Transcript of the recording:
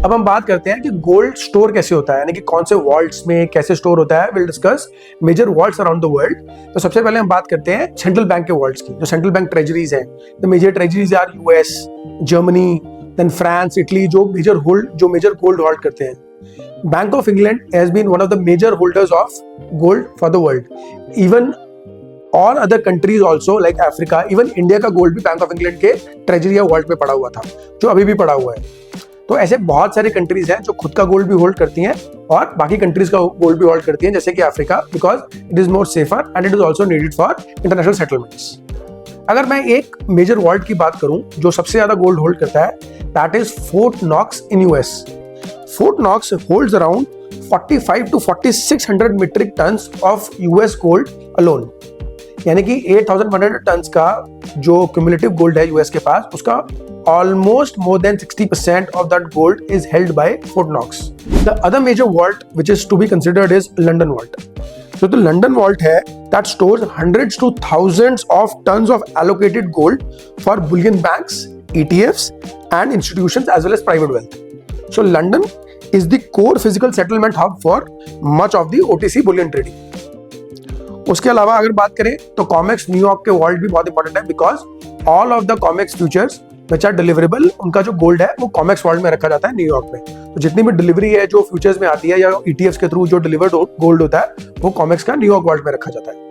अब हम बात करते हैं कि गोल्ड स्टोर कैसे होता है, यानी कि कौन से वॉल्ट्स में कैसे स्टोर होता है। Will discuss major vaults around the world. तो सबसे पहले हम बात करते हैं सेंट्रल बैंक के वॉल्ट्स की, जो सेंट्रल बैंक ट्रेजरीज हैं। The major treasuries are US, Germany, then France, Italy, जो मेजर गोल्ड होल्ड करते हैं। Bank of England has been one of the major holders of gold for the world. Even और other countries also like Africa, even India का gold भी Bank of England के treasury या vault में पड़ा हुआ था, जो अभी भी पड़ा हुआ है। तो ऐसे बहुत सारे कंट्रीज हैं जो खुद का गोल्ड भी होल्ड करती हैं और बाकी कंट्रीज का गोल्ड भी होल्ड करती हैं, जैसे कि Africa, because it is more safer and it is also needed for international settlements. अगर मैं एक मेजर वॉल्ट की बात करूं जो सबसे ज्यादा गोल्ड होल्ड करता है, that is Fort Knox in US. Fort Knox holds around 45 to 4600 metric tons of US gold alone, यानी कि 8100 टन्स का जो क्यूमुलेटिव गोल्ड है यूएस के पास, उसका almost more than 60% of that gold is held by Fort Knox. The other major vault which is to be considered is London Vault. So the London Vault है that stores hundreds to thousands of tons of allocated gold for bullion banks, ETFs and institutions as well as private wealth. So London is the core physical settlement hub for much of the OTC bullion trading. उसके अलावा अगर बात करें तो COMEX New York के vault भी बहुत important है, because all of the COMEX futures which are deliverable, उनका जो गोल्ड है वो कॉमेक्स वॉल्ट में रखा जाता है न्यूयॉर्क में। तो जितनी भी डिलीवरी है जो फ्यूचर्स में आती है या ईटीएफ्स के थ्रू जो डिलीवर्ड गोल्ड होता है, वो कॉमेक्स का न्यूयॉर्क वॉल्ट में रखा जाता है।